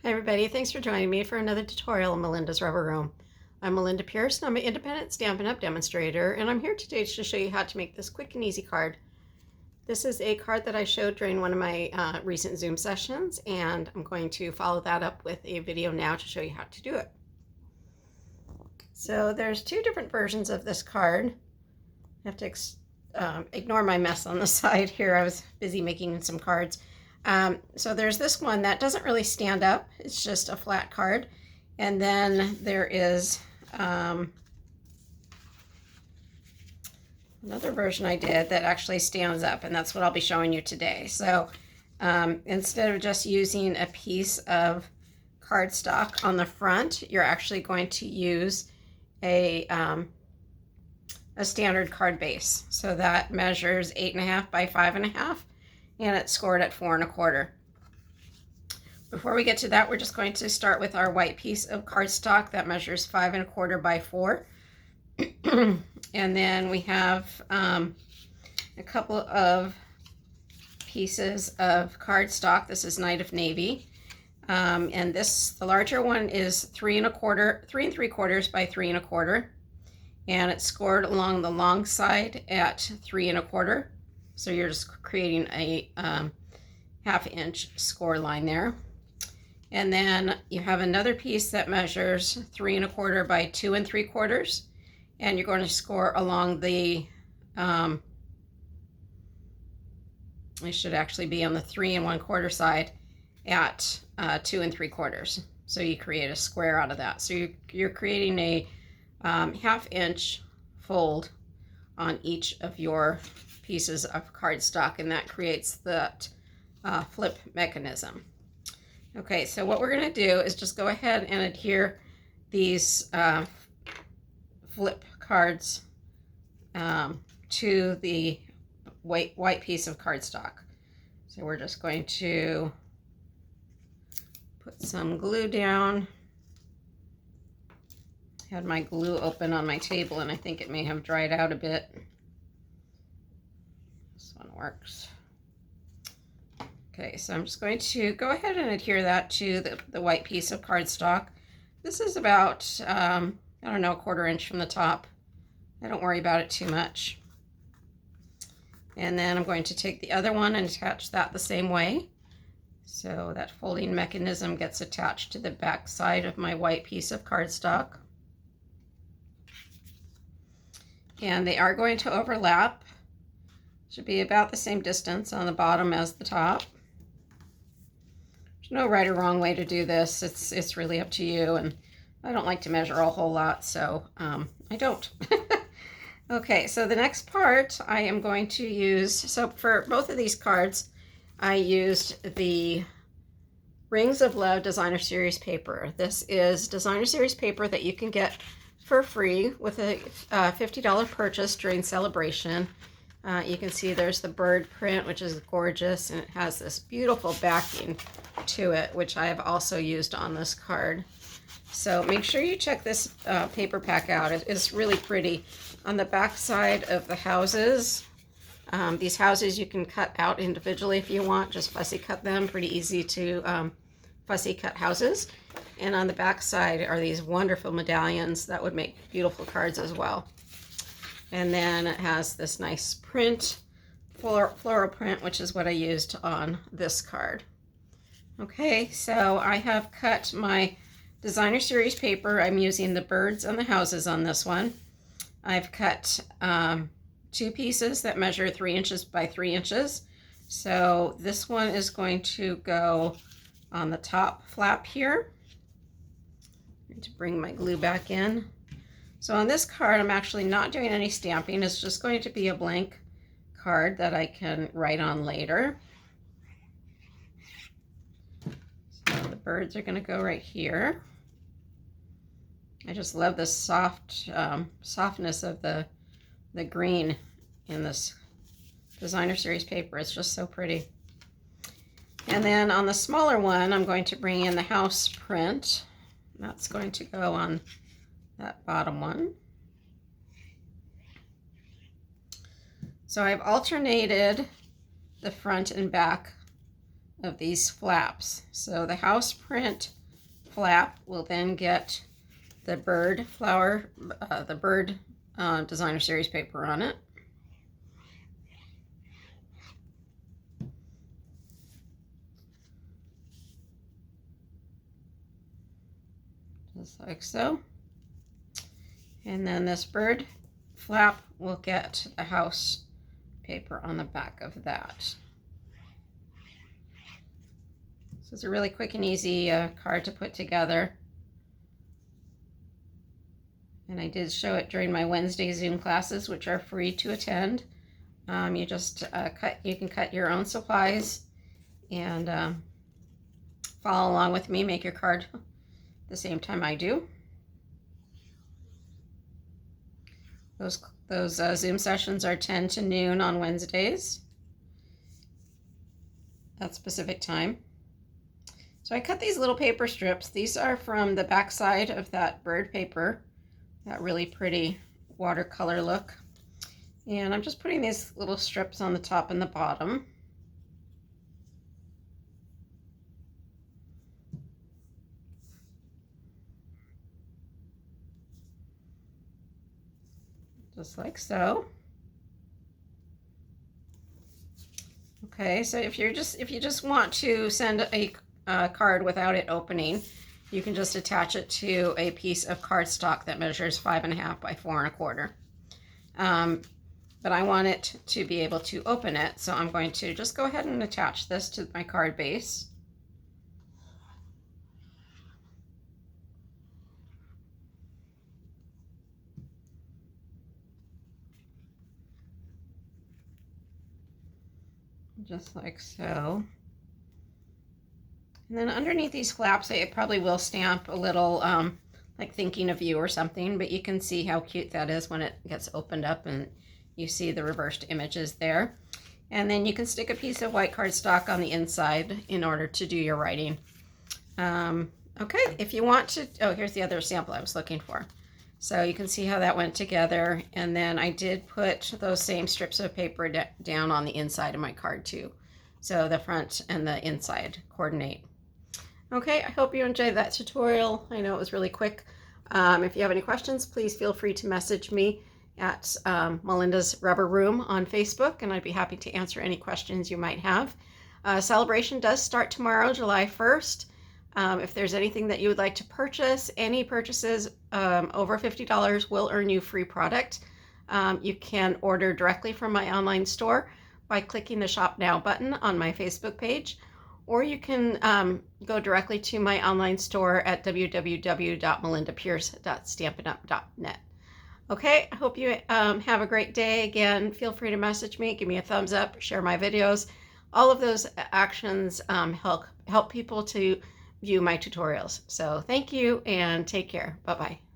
Hi everybody, thanks for joining me for another tutorial in Melinda's Rubber Room. I'm Melinda Pierce and I'm an independent Stampin' Up! Demonstrator, and I'm here today to show you how to make this quick and easy card. This is a card that I showed during one of my recent Zoom sessions, and I'm going to follow that up with a video now to show you how to do it. So there's two different versions of this card. I have to ignore my mess on the side here. I was busy making some cards. So there's this one that doesn't really stand up. It's just a flat card. And then there is another version I did that actually stands up, and that's what I'll be showing you today. So instead of just using a piece of cardstock on the front, you're actually going to use a standard card base. So that measures 8.5 by 5.5, and it's scored at 4 1/4. Before we get to that, we're just going to start with our white piece of cardstock that measures 5 1/4 by 4. And then we have a couple of pieces of cardstock. This is Night of Navy. And the larger one is 3 3/4 by 3 1/4. And it's scored along the long side at 3 1/4. So you're just creating a 1/2 inch score line there. And then you have another piece that measures 3 1/4 by 2 3/4. And you're going to score along the, it should actually be on the 3 1/4 side at 2 3/4. So you create a square out of that. So you're creating a 1/2 inch fold on each of your pieces of cardstock, and that creates that flip mechanism. Okay, so what we're going to do is just go ahead and adhere these flip cards to the white piece of cardstock. So we're just going to put some glue down. Had my glue open on my table and I think it may have dried out a bit. This one works. Okay, so I'm just going to go ahead and adhere that to the white piece of cardstock. This is about, I don't know, 1/4 inch from the top. I don't worry about it too much. And then I'm going to take the other one and attach that the same way. So that folding mechanism gets attached to the back side of my white piece of cardstock. And they are going to overlap. Should be about the same distance on the bottom as the top. There's no right or wrong way to do this. It's really up to you, and I don't like to measure a whole lot, so I don't. Okay, so the next part I am going to use, so for both of these cards, I used the Rings of Love Designer Series paper. This is Designer Series paper that you can get for free with a $50 purchase during celebration. You can see there's the bird print, which is gorgeous, and it has this beautiful backing to it, which I have also used on this card. So make sure you check this paper pack out. It is really pretty. On the back side of the houses, these houses you can cut out individually if you want, just fussy cut them. Pretty easy to fussy cut houses. And on the back side are these wonderful medallions that would make beautiful cards as well. And then it has this nice print, floral print, which is what I used on this card. Okay, so I have cut my Designer Series paper. I'm using the birds and the houses on this one. I've cut 2 pieces that measure 3 inches by 3 inches. So this one is going to go on the top flap here. I'm going to bring my glue back in. So on this card, I'm actually not doing any stamping. It's just going to be a blank card that I can write on later. So the birds are going to go right here. I just love the softness of the green in this Designer Series paper. It's just so pretty. And then on the smaller one, I'm going to bring in the house print. That's going to go on that bottom one. So I've alternated the front and back of these flaps. So the house print flap will then get the bird flower, the bird designer series paper on it. Just like so. And then this bird flap will get the house paper on the back of that. So it's a really quick and easy card to put together. And I did show it during my Wednesday Zoom classes, which are free to attend. You just you can cut your own supplies and follow along with me, make your card the same time I do. Those Zoom sessions are 10 to noon on Wednesdays at specific time. So I cut these little paper strips. These are from the back side of that bird paper, that really pretty watercolor look. And I'm just putting these little strips on the top and the bottom. Just like so. Okay, so if you just want to send a card without it opening, you can just attach it to a piece of cardstock that measures 5.5 by 4.25. But I want it to be able to open it, so I'm going to just go ahead and attach this to my card base. Just like so. And then underneath these flaps, I probably will stamp a little like thinking of you or something, but you can see how cute that is when it gets opened up and you see the reversed images there. And then you can stick a piece of white cardstock on the inside in order to do your writing. Okay, if you want to, oh, here's the other sample I was looking for. So you can see how that went together. And then I did put those same strips of paper down on the inside of my card too. So the front and the inside coordinate. Okay, I hope you enjoyed that tutorial. I know it was really quick. If you have any questions, please feel free to message me at Melinda's Rubber Room on Facebook, and I'd be happy to answer any questions you might have. Celebration does start tomorrow, July 1st. If there's anything that you would like to purchase, any purchases over $50 will earn you free product. You can order directly from my online store by clicking the Shop Now button on my Facebook page, or you can go directly to my online store at www.melindapierce.stampinup.net. Okay, I hope you have a great day. Again, feel free to message me, give me a thumbs up, share my videos. All of those actions help people to view my tutorials. So thank you and take care. Bye-bye.